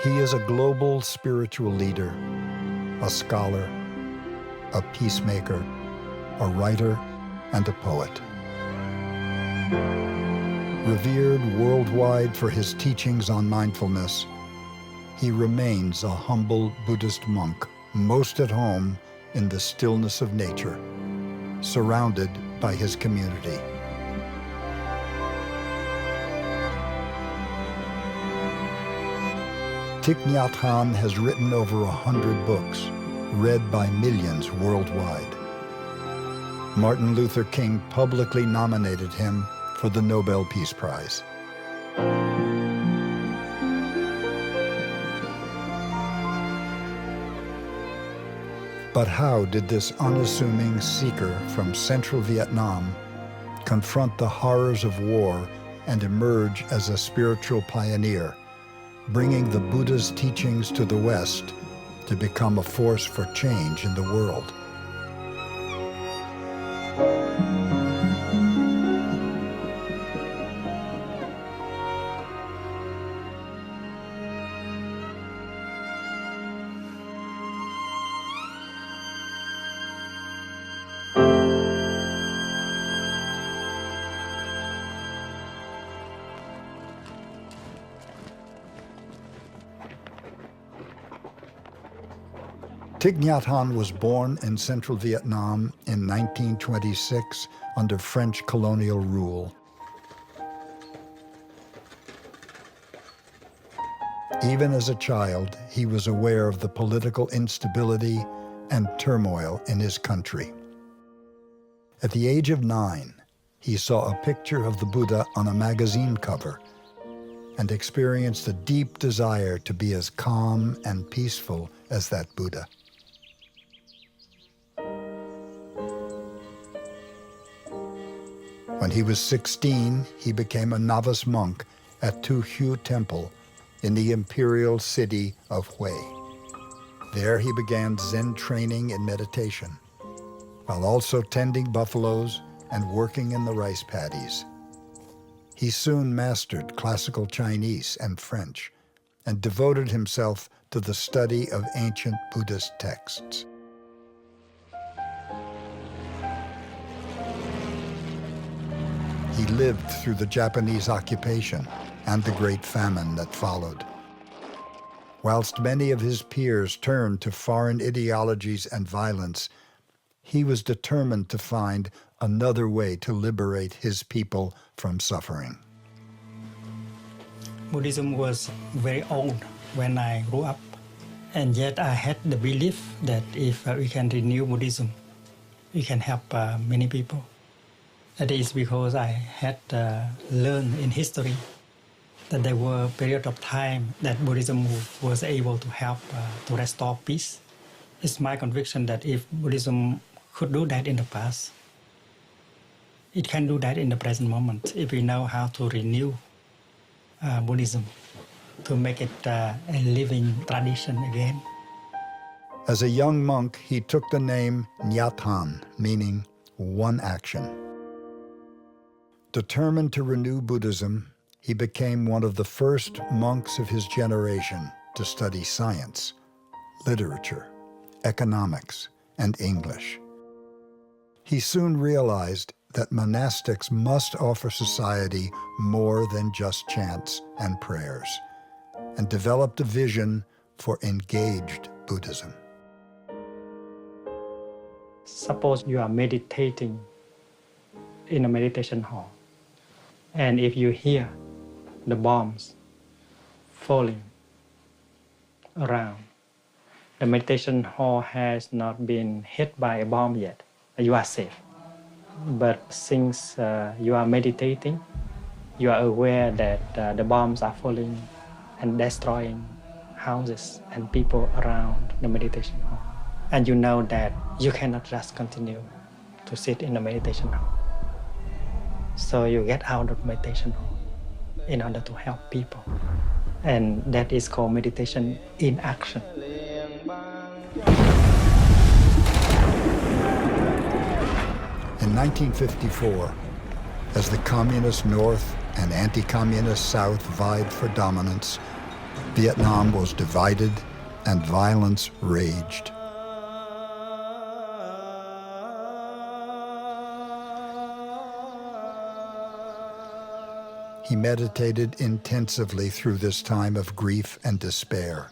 He is a global spiritual leader, a scholar, a peacemaker, a writer, and a poet. Revered worldwide for his teachings on mindfulness, he remains a humble Buddhist monk, most at home in the stillness of nature, surrounded by his community. Thich Nhat Hanh has written over 100 books, read by millions worldwide. Martin Luther King publicly nominated him for the Nobel Peace Prize. But how did this unassuming seeker from central Vietnam confront the horrors of war and emerge as a spiritual pioneer, bringing the Buddha's teachings to the West to become a force for change in the world? Thich Nhat Hanh was born in central Vietnam in 1926 under French colonial rule. Even as a child, he was aware of the political instability and turmoil in his country. At the age of 9, he saw a picture of the Buddha on a magazine cover and experienced a deep desire to be as calm and peaceful as that Buddha. When he was 16, he became a novice monk at Tu Hu Temple in the imperial city of Hue. There he began Zen training and meditation, while also tending buffaloes and working in the rice paddies. He soon mastered classical Chinese and French and devoted himself to the study of ancient Buddhist texts. He lived through the Japanese occupation and the Great Famine that followed. Whilst many of his peers turned to foreign ideologies and violence, he was determined to find another way to liberate his people from suffering. Buddhism was very old when I grew up, and yet I had the belief that if we can renew Buddhism, we can help many people. That is because I had learned in history that there were periods of time that Buddhism was able to help to restore peace. It's my conviction that if Buddhism could do that in the past, it can do that in the present moment if we know how to renew Buddhism, to make it a living tradition again. As a young monk, he took the name Nhat Hanh, meaning one action. Determined to renew Buddhism, he became one of the first monks of his generation to study science, literature, economics, and English. He soon realized that monastics must offer society more than just chants and prayers, and developed a vision for engaged Buddhism. Suppose you are meditating in a meditation hall, and if you hear the bombs falling around, the meditation hall has not been hit by a bomb yet. You are safe. But since you are meditating, you are aware that the bombs are falling and destroying houses and people around the meditation hall. And you know that you cannot just continue to sit in the meditation hall. So you get out of meditation hall in order to help people. And that is called meditation in action. In 1954, as the communist North and anti-communist South vied for dominance, Vietnam was divided and violence raged. He meditated intensively through this time of grief and despair.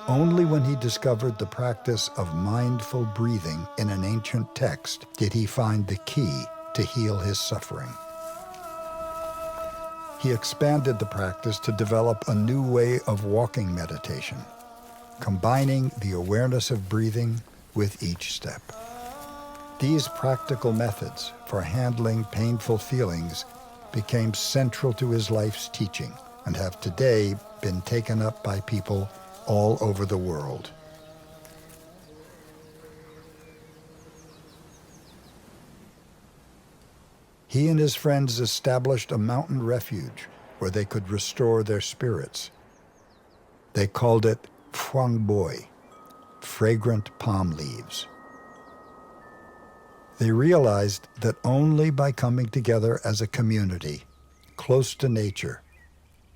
Only when he discovered the practice of mindful breathing in an ancient text did he find the key to heal his suffering. He expanded the practice to develop a new way of walking meditation, combining the awareness of breathing with each step. These practical methods for handling painful feelings became central to his life's teaching and have today been taken up by people all over the world. He and his friends established a mountain refuge where they could restore their spirits. They called it Phuong Boi, fragrant palm leaves. They realized that only by coming together as a community, close to nature,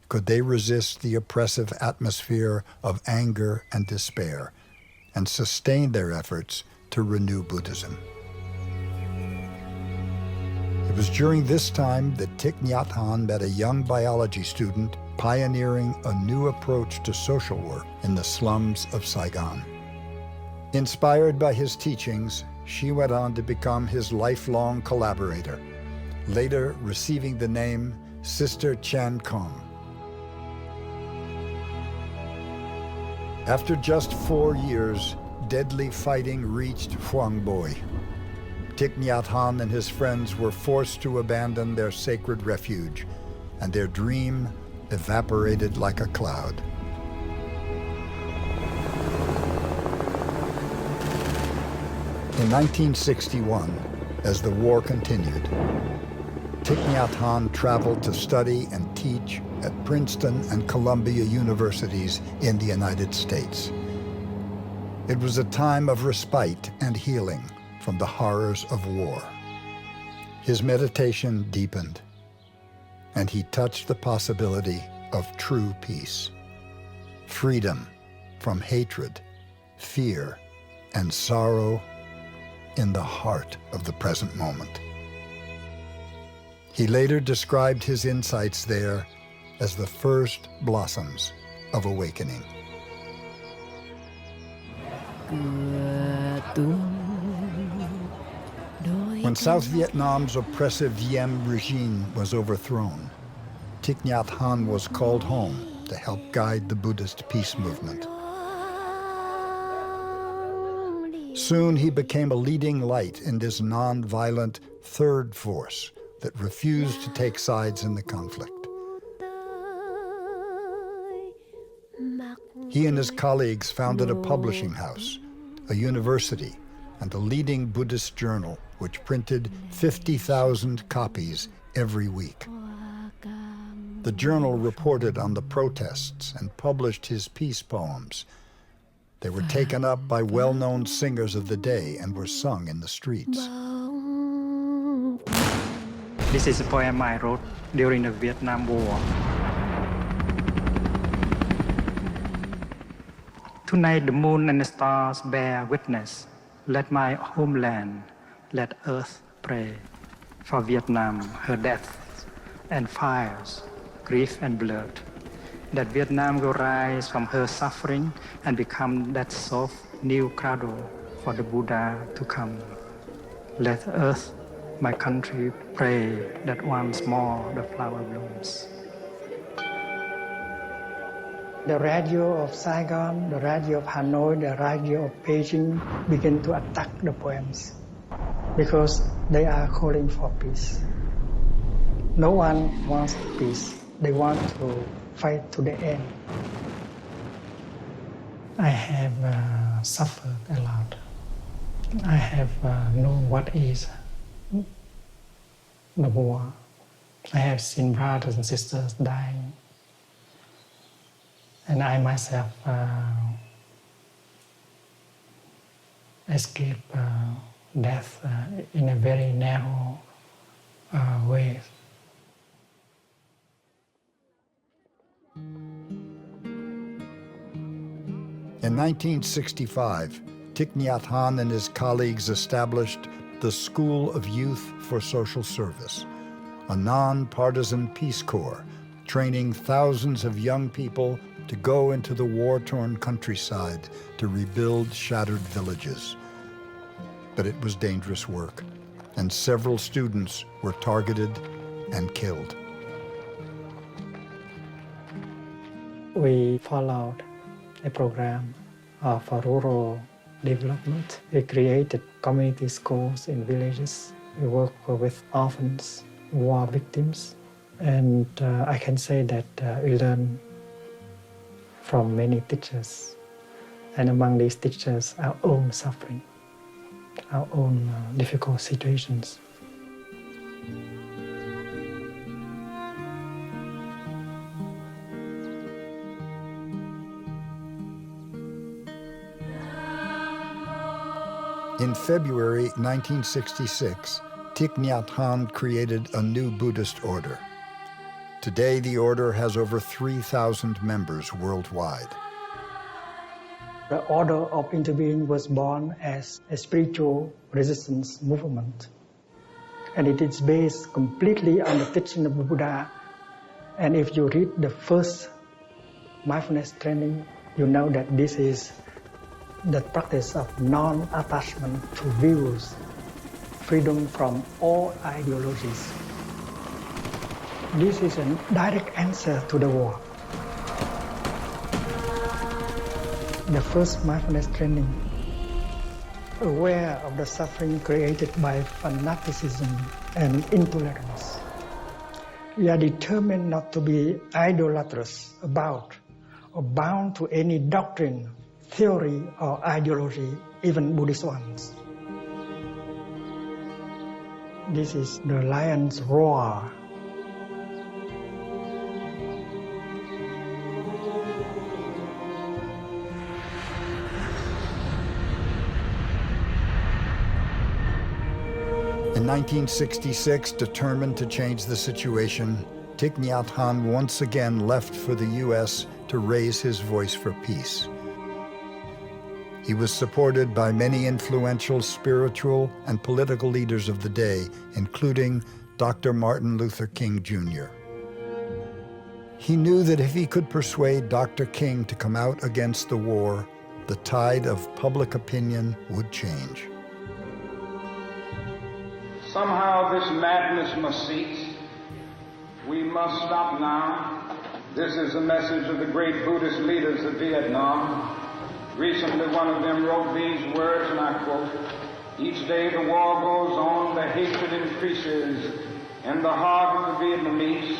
could they resist the oppressive atmosphere of anger and despair and sustain their efforts to renew Buddhism. It was during this time that Thich Nhat Hanh met a young biology student pioneering a new approach to social work in the slums of Saigon. Inspired by his teachings, she went on to become his lifelong collaborator, later receiving the name Sister Chan Kong. After just 4 years, deadly fighting reached Phuong Boi. Thich Nhat Hanh and his friends were forced to abandon their sacred refuge, and their dream evaporated like a cloud. In 1961, as the war continued, Thich Nhat Hanh traveled to study and teach at Princeton and Columbia universities in the United States. It was a time of respite and healing from the horrors of war. His meditation deepened, and he touched the possibility of true peace, freedom from hatred, fear, and sorrow in the heart of the present moment. He later described his insights there as the first blossoms of awakening. When South Vietnam's oppressive Diem regime was overthrown, Thich Nhat Hanh was called home to help guide the Buddhist peace movement. Soon he became a leading light in this non-violent third force that refused to take sides in the conflict. He and his colleagues founded a publishing house, a university, and a leading Buddhist journal which printed 50,000 copies every week. The journal reported on the protests and published his peace poems. They were taken up by well-known singers of the day and were sung in the streets. This is a poem I wrote during the Vietnam War. Tonight the moon and the stars bear witness. Let my homeland, let earth pray for Vietnam, her deaths and fires, grief and blood. That Vietnam will rise from her suffering and become that soft new cradle for the Buddha to come. Let earth, my country, pray that once more the flower blooms. The radio of Saigon, the radio of Hanoi, the radio of Beijing begin to attack the poems because they are calling for peace. No one wants peace. They want to fight to the end. I have suffered a lot. I have known what is the war. I have seen brothers and sisters dying. And I myself escaped death in a very narrow way. In 1965, Thich Nhat Hanh and his colleagues established the School of Youth for Social Service, a non-partisan Peace Corps training thousands of young people to go into the war-torn countryside to rebuild shattered villages. But it was dangerous work, and several students were targeted and killed. We followed a program for rural development. We created community schools in villages. We work with orphans, war victims, and I can say that we learned from many teachers, and among these teachers, our own suffering, our own difficult situations. In February 1966, Thich Nhat Hanh created a new Buddhist order. Today, the order has over 3,000 members worldwide. The Order of Interbeing was born as a spiritual resistance movement, and it is based completely on the teaching of the Buddha. And if you read the first mindfulness training, you know that this is the practice of non-attachment to views, freedom from all ideologies. This is a direct answer to the war. The first mindfulness training, aware of the suffering created by fanaticism and intolerance. We are determined not to be idolatrous about or bound to any doctrine, theory, or ideology, even Buddhist ones. This is the lion's roar. In 1966, determined to change the situation, Thich Nhat Hanh once again left for the U.S. to raise his voice for peace. He was supported by many influential spiritual and political leaders of the day, including Dr. Martin Luther King Jr. He knew that if he could persuade Dr. King to come out against the war, the tide of public opinion would change. Somehow this madness must cease. We must stop now. This is the message of the great Buddhist leaders of Vietnam. Recently, one of them wrote these words, and I quote, "Each day the war goes on, the hatred increases in the heart of the Vietnamese,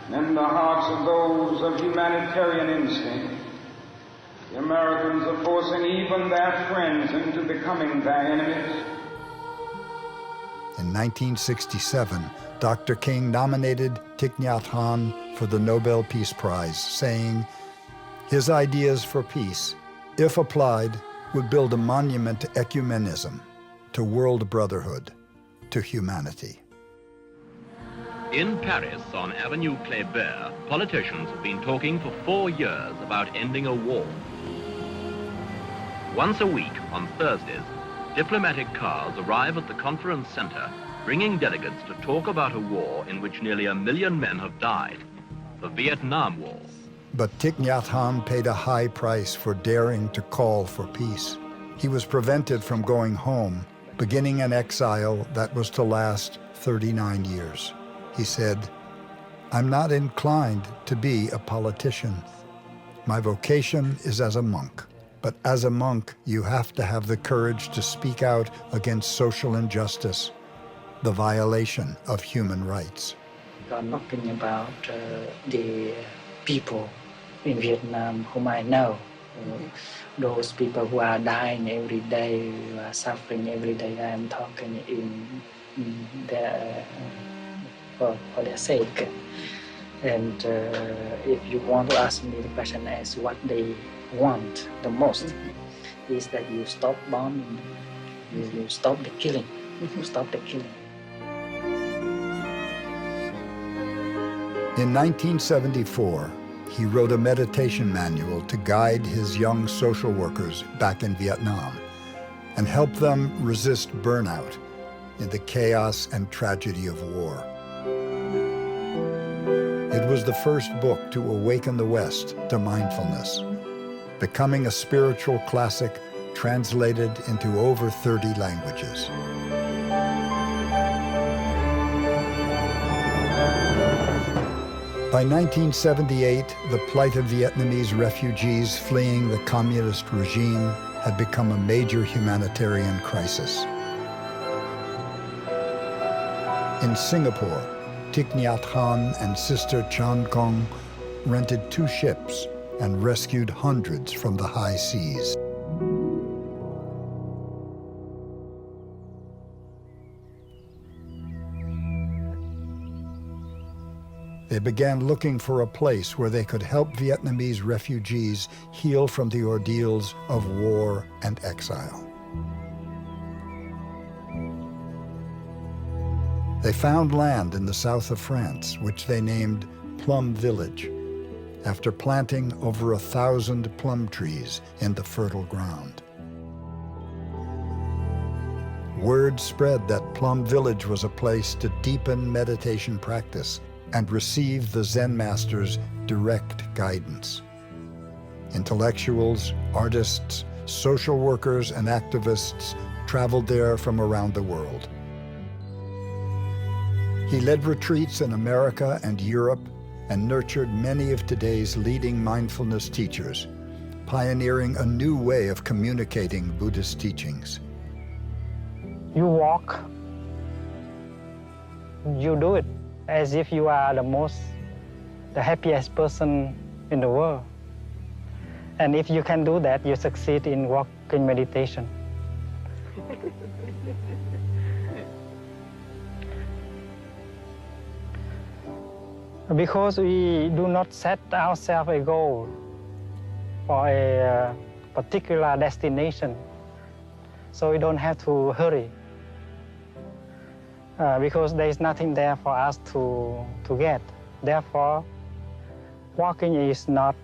and in the hearts of those of humanitarian instinct. The Americans are forcing even their friends into becoming their enemies." In 1967, Dr. King nominated Thich Nhat Hanh for the Nobel Peace Prize, saying, "His ideas for peace, if applied, would build a monument to ecumenism, to world brotherhood, to humanity." In Paris, on Avenue Kléber, politicians have been talking for 4 years about ending a war. Once a week, on Thursdays, diplomatic cars arrive at the conference center, bringing delegates to talk about a war in which nearly 1 million men have died, the Vietnam War. But Thich Nhat Hanh paid a high price for daring to call for peace. He was prevented from going home, beginning an exile that was to last 39 years. He said, "I'm not inclined to be a politician. My vocation is as a monk. But as a monk, you have to have the courage to speak out against social injustice, the violation of human rights." You are talking about the people in Vietnam whom I know. Those people who are dying every day, who are suffering every day. I am talking in their, for their sake. And if you want to ask me the question as what they want the most, is that you stop bombing, you stop the killing, stop the killing. In 1974, he wrote a meditation manual to guide his young social workers back in Vietnam and help them resist burnout in the chaos and tragedy of war. It was the first book to awaken the West to mindfulness, becoming a spiritual classic translated into over 30 languages. By 1978, the plight of Vietnamese refugees fleeing the communist regime had become a major humanitarian crisis. In Singapore, Thich Nhat Hanh and Sister Chan Kong rented 2 ships and rescued hundreds from the high seas. They began looking for a place where they could help Vietnamese refugees heal from the ordeals of war and exile. They found land in the south of France, which they named Plum Village, after planting over 1,000 plum trees in the fertile ground. Word spread that Plum Village was a place to deepen meditation practice and receive the Zen master's direct guidance. Intellectuals, artists, social workers, and activists traveled there from around the world. He led retreats in America and Europe and nurtured many of today's leading mindfulness teachers, pioneering a new way of communicating Buddhist teachings. You walk, you do it as if you are the happiest person in the world. And if you can do that, you succeed in walking meditation. Because we do not set ourselves a goal for a particular destination, so we don't have to hurry. Because there is nothing there for us to get. Therefore, walking is not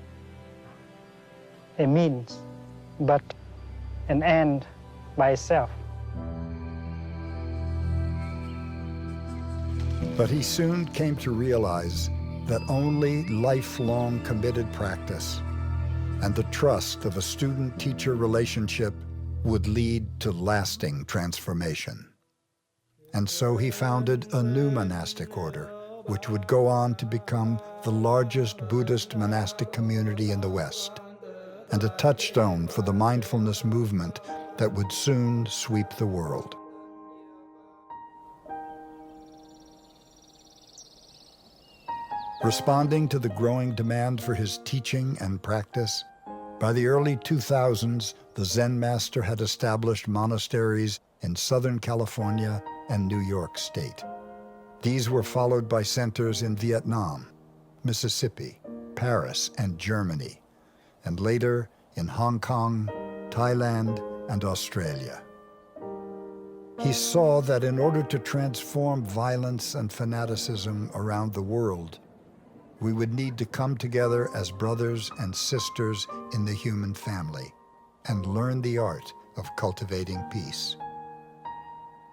a means, but an end by itself. But he soon came to realize that only lifelong committed practice and the trust of a student-teacher relationship would lead to lasting transformation. And so he founded a new monastic order, which would go on to become the largest Buddhist monastic community in the West, and a touchstone for the mindfulness movement that would soon sweep the world. Responding to the growing demand for his teaching and practice, by the early 2000s, the Zen master had established monasteries in Southern California and New York State. These were followed by centers in Vietnam, Mississippi, Paris, and Germany, and later in Hong Kong, Thailand, and Australia. He saw that in order to transform violence and fanaticism around the world, we would need to come together as brothers and sisters in the human family and learn the art of cultivating peace.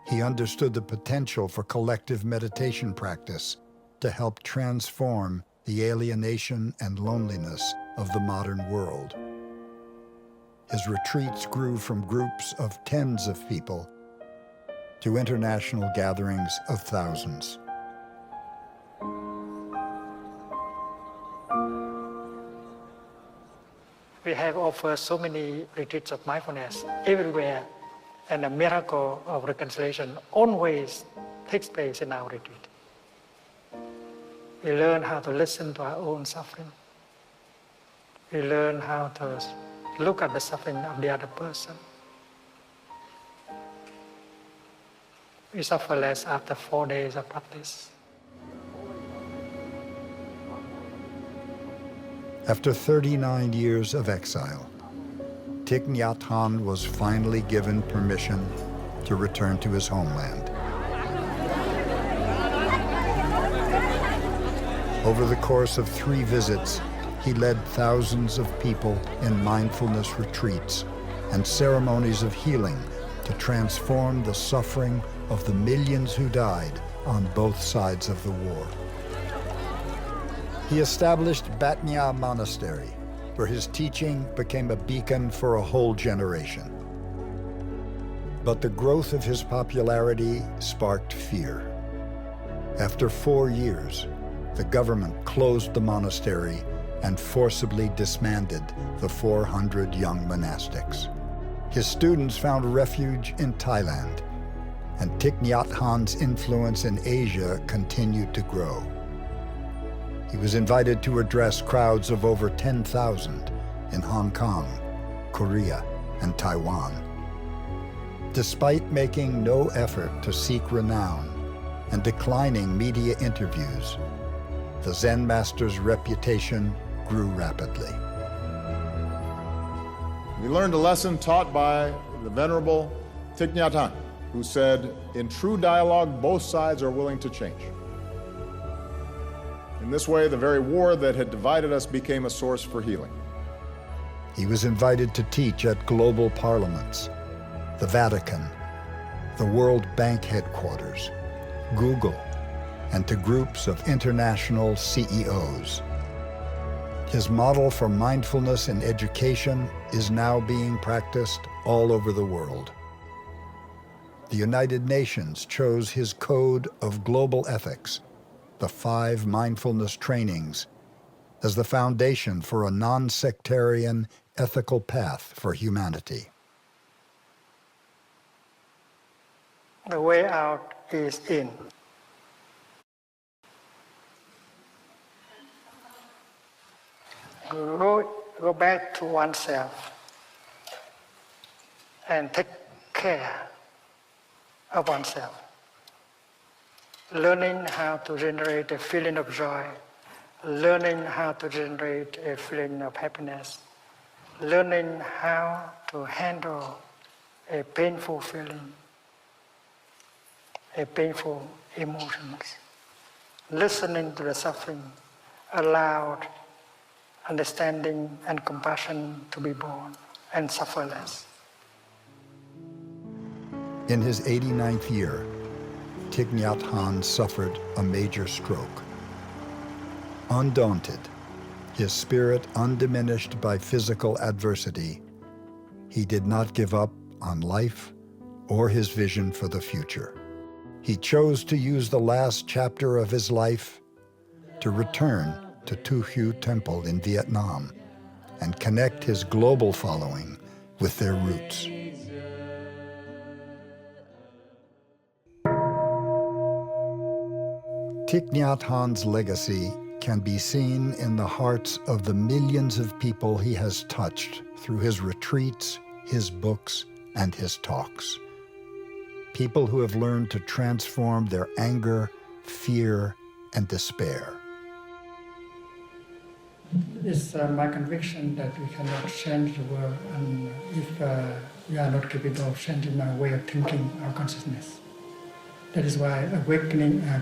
He understood the potential for collective meditation practice to help transform the alienation and loneliness of the modern world. His retreats grew from groups of tens of people to international gatherings of thousands. We have offered so many retreats of mindfulness everywhere, and the miracle of reconciliation always takes place in our retreat. We learn how to listen to our own suffering. We learn how to look at the suffering of the other person. We suffer less after 4 days of practice. After 39 years of exile, Thich Nhat Hanh was finally given permission to return to his homeland. Over the course of 3 visits, he led thousands of people in mindfulness retreats and ceremonies of healing to transform the suffering of the millions who died on both sides of the war. He established Batnya Monastery, where his teaching became a beacon for a whole generation. But the growth of his popularity sparked fear. After 4 years, the government closed the monastery and forcibly disbanded the 400 young monastics. His students found refuge in Thailand, and Thich Nhat Hanh's influence in Asia continued to grow. He was invited to address crowds of over 10,000 in Hong Kong, Korea, and Taiwan. Despite making no effort to seek renown and declining media interviews, the Zen master's reputation grew rapidly. We learned a lesson taught by the Venerable Thich Nhat Hanh, who said, "In true dialogue, both sides are willing to change." In this way, the very war that had divided us became a source for healing. He was invited to teach at global parliaments, the Vatican, the World Bank headquarters, Google, and to groups of international CEOs. His model for mindfulness in education is now being practiced all over the world. The United Nations chose his code of global ethics, the 5 mindfulness trainings, as the foundation for a non-sectarian ethical path for humanity. The way out is in. Go back to oneself and take care of oneself. Learning how to generate a feeling of joy, learning how to generate a feeling of happiness, learning how to handle a painful feeling, a painful emotions, listening to the suffering, allowed understanding and compassion to be born and suffer less. In his 89th year, Thich Nhat Hanh suffered a major stroke. Undaunted, his spirit undiminished by physical adversity, he did not give up on life or his vision for the future. He chose to use the last chapter of his life to return to Tu Hieu Temple in Vietnam and connect his global following with their roots. Thich Nhat Hanh's legacy can be seen in the hearts of the millions of people he has touched through his retreats, his books, and his talks. People who have learned to transform their anger, fear, and despair. It's my conviction that we cannot change the world if we are not capable of changing our way of thinking, our consciousness. That is why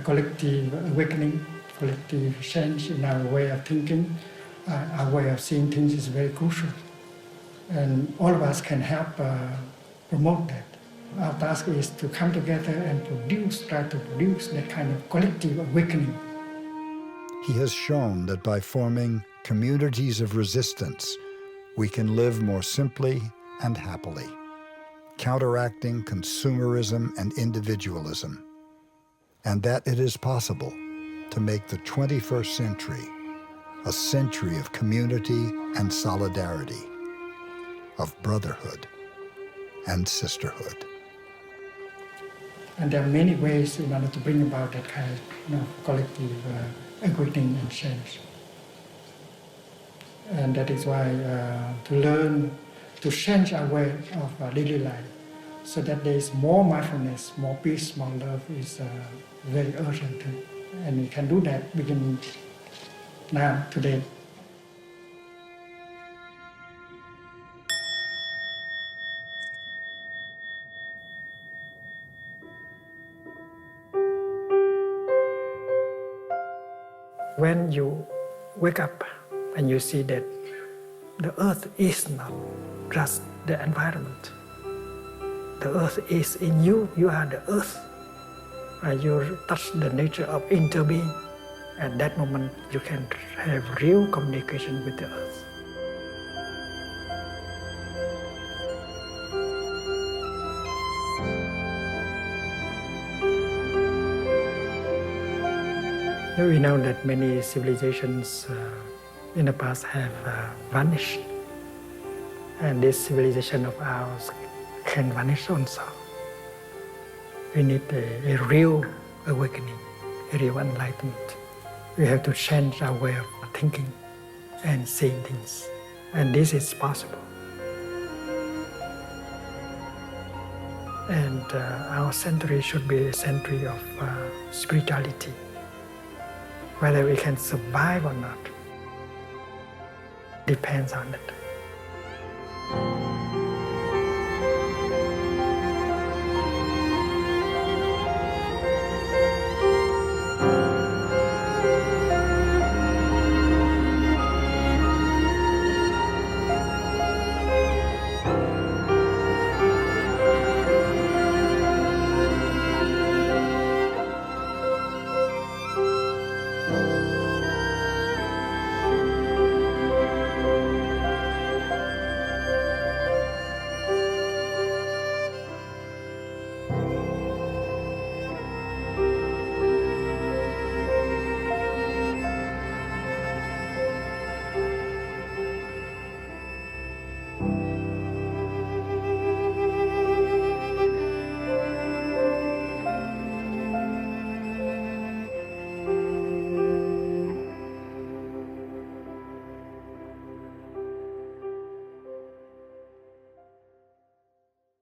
collective change in our way of thinking, our way of seeing things is very crucial. And all of us can help promote that. Our task is to come together and try to produce that kind of collective awakening. He has shown that by forming communities of resistance, we can live more simply and happily, counteracting consumerism and individualism, and that it is possible to make the 21st century a century of community and solidarity, of brotherhood and sisterhood. And there are many ways in order to bring about that kind of collective awakening and change. And that is why to learn to change our way of daily life so that there is more mindfulness, more peace, more love is very urgent. And we can do that beginning now, today. When you wake up and you see that the earth is not just the environment. The earth is in you. You are the earth. And you touch the nature of interbeing. At that moment, you can have real communication with the earth. We know that many civilizations in the past have vanished, and this civilization of ours can vanish also. We need a real awakening, a real enlightenment. We have to change our way of thinking and seeing things, and this is possible. And our century should be a century of spirituality. Whether we can survive or not depends on it.